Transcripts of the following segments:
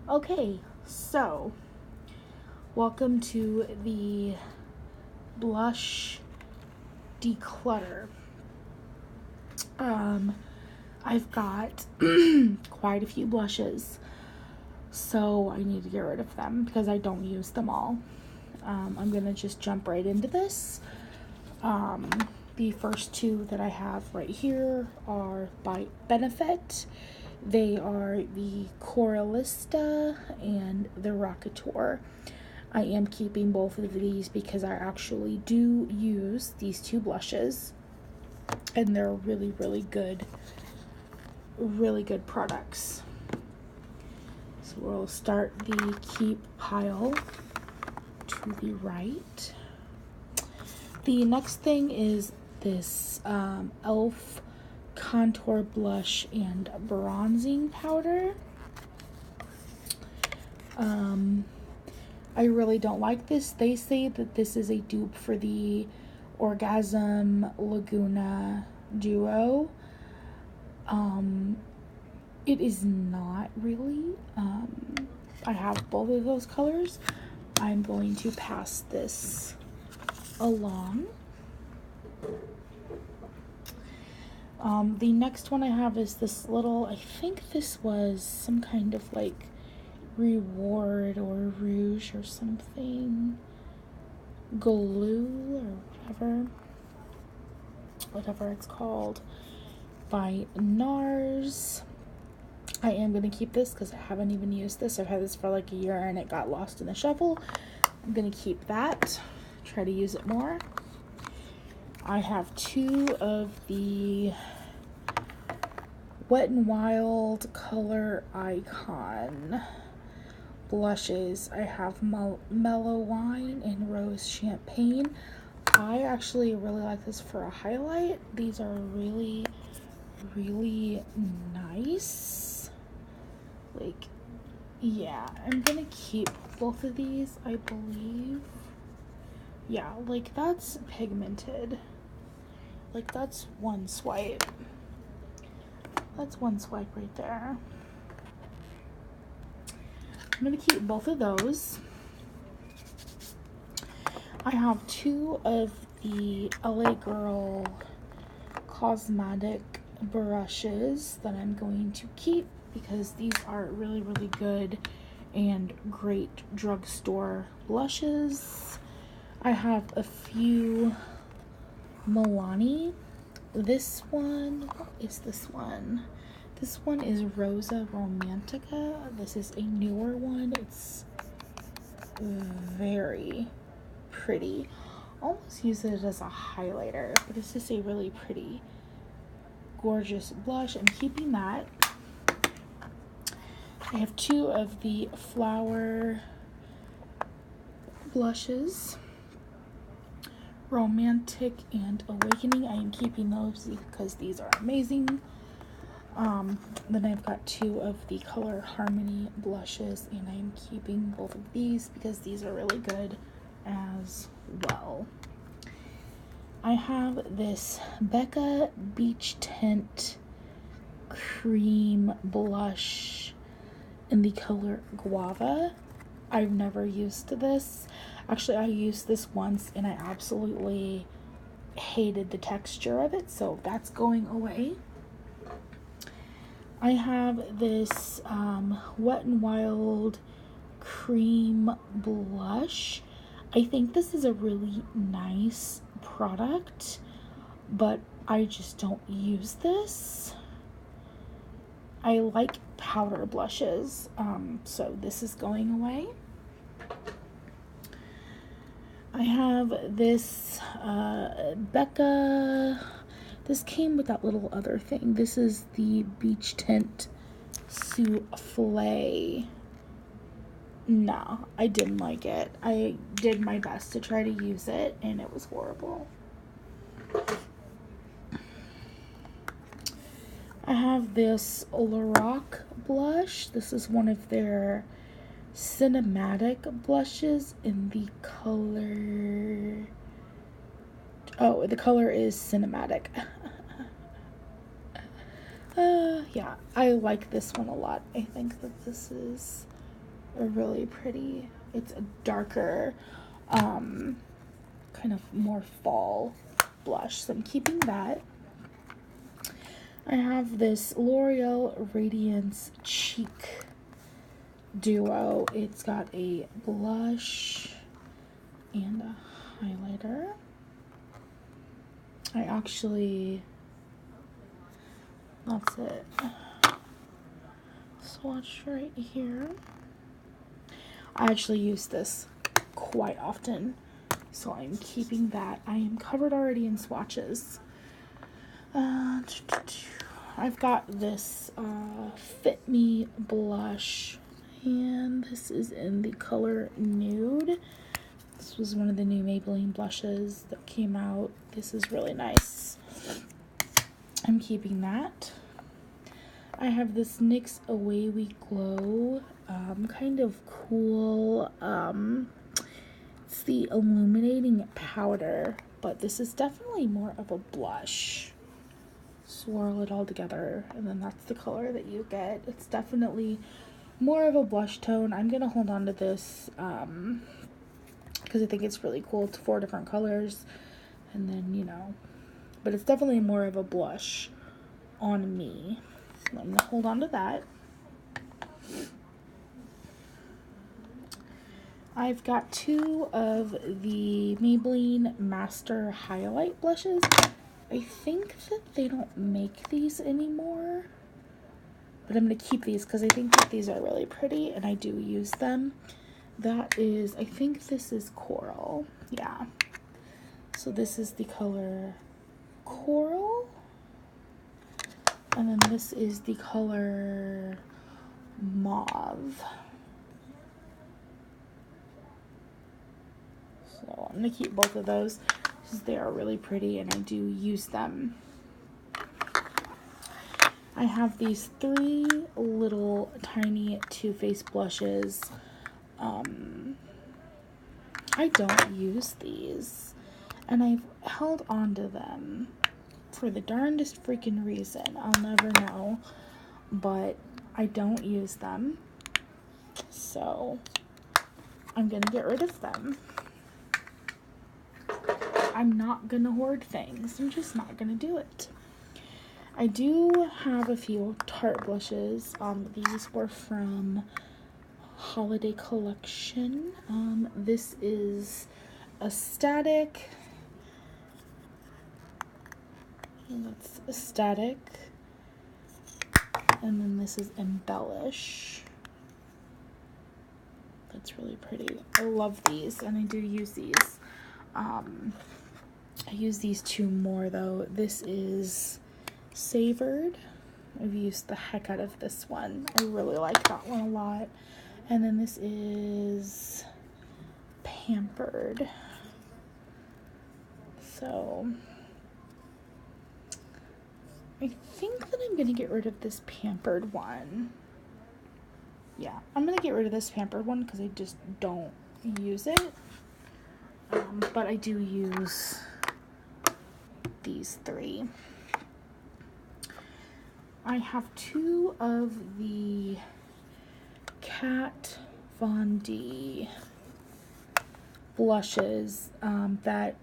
Okay, so welcome to the blush declutter. I've got quite a few blushes, so I need to get rid of them because I don't use them all. I'm gonna just jump right into this. The first two that I have right here are by Benefit. They are the Coralista and the Rockateur. I am keeping both of these because I actually do use these two blushes, and they're really good products. So we'll start the keep pile to the right. The next thing is this e.l.f. contour blush and bronzing powder. I really don't like this. They say that this is a dupe for the Orgasm Laguna Duo. It is not really. I have both of those colors. I'm going to pass this along. The next one I have is this little, I think this was some kind of like reward or rouge or something, glue or whatever it's called, by NARS. I am going to keep this because I haven't even used this. I've had this for like a year and it got lost in the shuffle. I'm going to keep that, try to use it more. I have two of the Wet n Wild Color Icon blushes. I have Mellow Wine and Rose Champagne. I actually really like this for a highlight. These are really nice. Like, yeah, I'm gonna keep both of these, I believe. Yeah, like that's pigmented. Like that's one swipe. That's one swipe right there. I'm gonna keep both of those. I have two of the LA Girl cosmetic brushes that I'm going to keep because these are really good and great drugstore blushes. I have a few Milani. This one, what is this one? This one is Rosa Romantica. This is a newer one. It's very pretty. Almost use it as a highlighter, but it's just a really pretty, gorgeous blush. I'm keeping that. I have two of the Flower blushes, Romantic and Awakening. I am keeping those because these are amazing. Then I've got two of the Color Harmony blushes, and I'm keeping both of these because these are really good as well. I have this Becca Beach Tint Cream Blush in the color Guava. I've never used this. Actually, I used this once and I absolutely hated the texture of it, so that's going away. I have this Wet n Wild Cream Blush. I think this is a really nice product, but I just don't use this. I like powder blushes, so this is going away. I have this Becca. This came with that little other thing. This is the Beach Tint Souffle. No, I didn't like it. I did my best to try to use it, and it was horrible. I have this Lorac blush. This is one of their cinematic blushes in the color... Oh, the color is Cinematic. Yeah, I like this one a lot. I think that this is really pretty. It's a darker, kind of more fall blush, so I'm keeping that. I have this L'Oreal Radiance Cheek Duo. It's got a blush and a highlighter. That's it. Swatch right here. I actually use this quite often, so I'm keeping that. I am covered already in swatches. I've got this Fit Me blush, and this is in the color Nude. This was one of the new Maybelline blushes that came out. This is really nice. I'm keeping that. I have this NYX Away We Glow, kind of cool, it's the illuminating powder, but this is definitely more of a blush. Swirl it all together, and then that's the color that you get. It's definitely more of a blush tone. I'm gonna hold on to this, because I think it's really cool. It's 4 different colors, and then, you know, but it's definitely more of a blush on me. So I'm gonna hold on to that. I've got 2 of the Maybelline Master Highlight blushes. I think that they don't make these anymore, but I'm gonna keep these because I think that these are really pretty and I do use them. That is, I think this is Coral. Yeah. So this is the color Coral. And then this is the color Mauve. So I'm going to keep both of those because they are really pretty and I do use them. I have these 3 little tiny Too Faced blushes. I don't use these, and I've held on to them for the darndest freaking reason. I'll never know, but I don't use them, so I'm gonna get rid of them. I'm not gonna hoard things. I'm just not gonna do it. I do have a few Tarte blushes. These were from Holiday Collection. This is Static. That's Static. And then this is Embellish. That's really pretty. I love these, and I do use these. I use these 2 more though. This is Savored. I've used the heck out of this one. I really like that one a lot. And then this is Pampered. So I think that I'm gonna get rid of this Pampered one. Yeah, I'm gonna get rid of this Pampered one because I just don't use it. But I do use these 3. I have 2 of the Kat Von D blushes that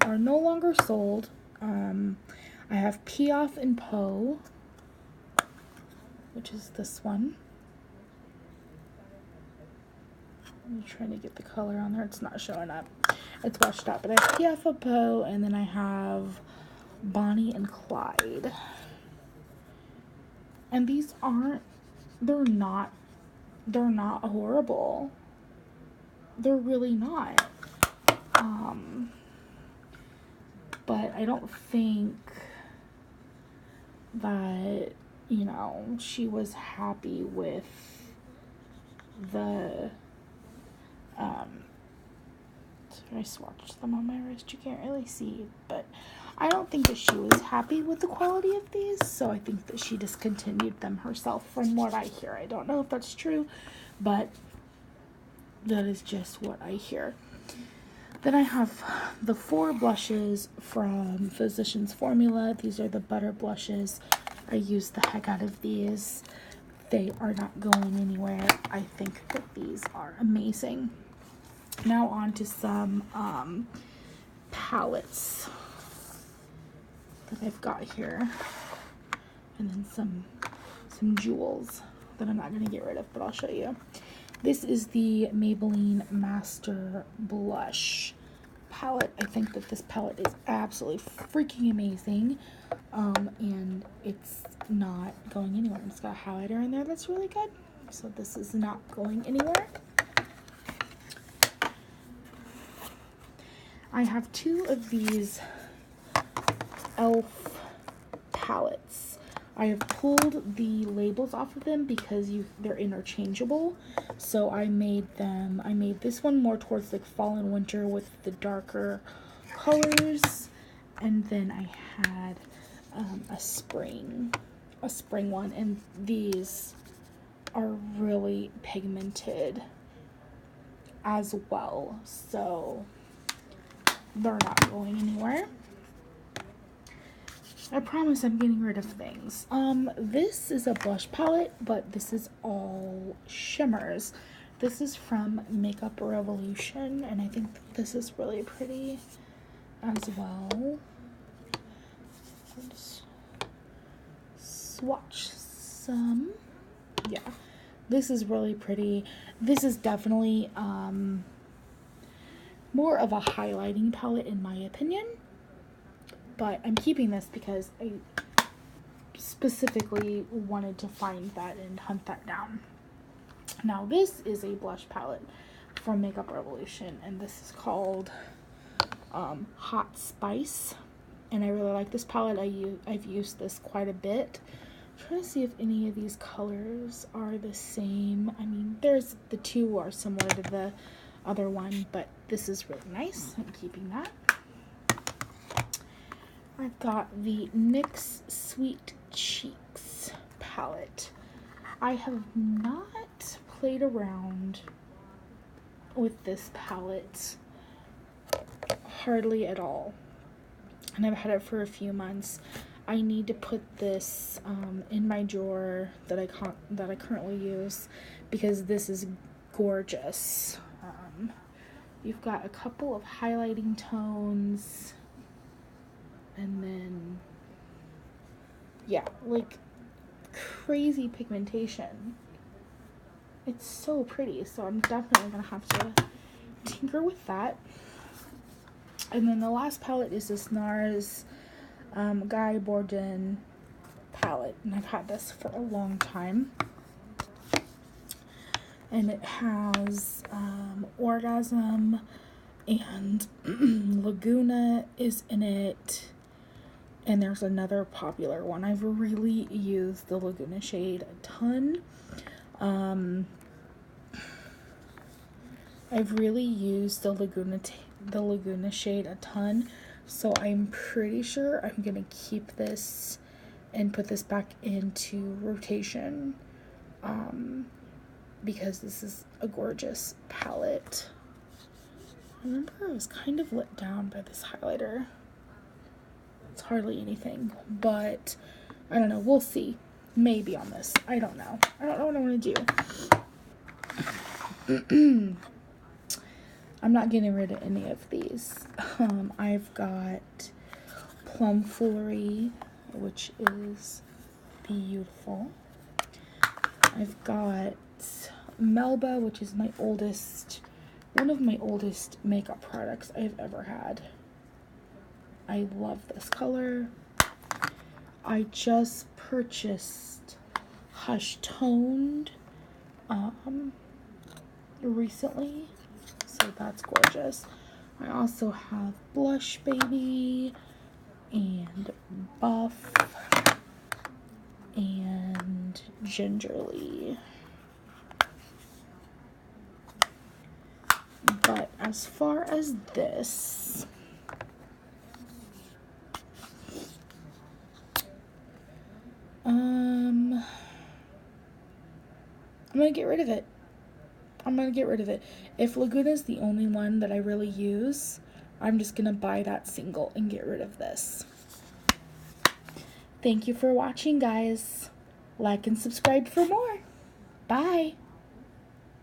are no longer sold. I have Piaf and Poe, which is this one. I'm trying to get the color on there. It's not showing up. It's washed out. But I have Piaf and Poe, and then I have Bonnie and Clyde. And these they're not horrible. They're really not. But I don't think that, you know, she was happy with the, I swatched them on my wrist. You can't really see, but I don't think that she was happy with the quality of these, so I think that she discontinued them herself from what I hear. I don't know if that's true, but that is just what I hear. Then I have the 4 blushes from Physicians Formula. These are the Butter blushes. I use the heck out of these. They are not going anywhere. I think that these are amazing. Now on to some palettes that I've got here, and then some jewels that I'm not going to get rid of, but I'll show you. This is the Maybelline Master Blush palette. I think that this palette is absolutely freaking amazing, and it's not going anywhere. It's got a highlighter in there that's really good, so this is not going anywhere. I have two of these e.l.f. palettes. I have pulled the labels off of them because they're interchangeable. So I made this one more towards like fall and winter with the darker colors, and then I had a spring one, and these are really pigmented as well, so they're not going anywhere. I promise I'm getting rid of things. This is a blush palette, but this is all shimmers. This is from Makeup Revolution, and I think this is really pretty as well. Let's swatch some. Yeah, this is really pretty. This is definitely more of a highlighting palette in my opinion. But I'm keeping this because I specifically wanted to find that and hunt that down. Now this is a blush palette from Makeup Revolution, and this is called Hot Spice. And I really like this palette. I've used this quite a bit. I'm trying to see if any of these colors are the same. I mean, the two are similar to the other one, but this is really nice. I'm keeping that. I've got the NYX Sweet Cheeks palette. I have not played around with this palette hardly at all, and I've had it for a few months. I need to put this in my drawer that I currently use, because this is gorgeous. You've got a couple of highlighting tones. And then, yeah, like crazy pigmentation. It's so pretty, so I'm definitely gonna have to tinker with that. And then the last palette is this NARS Guy Bourdain palette, and I've had this for a long time. And it has Orgasm and Laguna is in it. And there's another popular one. I've really used the Laguna shade a ton. I've really used the Laguna shade a ton. So I'm pretty sure I'm gonna keep this and put this back into rotation. Because this is a gorgeous palette. I remember I was kind of let down by this highlighter. It's hardly anything, but I don't know. We'll see. Maybe on this. I don't know. I don't know what I'm going to do. I'm not getting rid of any of these. I've got Plum Foolery, which is beautiful. I've got Melba, which is one of my oldest makeup products I've ever had. I love this color. I just purchased Hush Toned recently, so that's gorgeous. I also have Blush Baby and Buff and Gingerly. But as far as this, I'm gonna get rid of it. If Laguna's the only one that I really use, I'm just gonna buy that single and get rid of this. Thank you for watching, guys. Like and subscribe for more. Bye.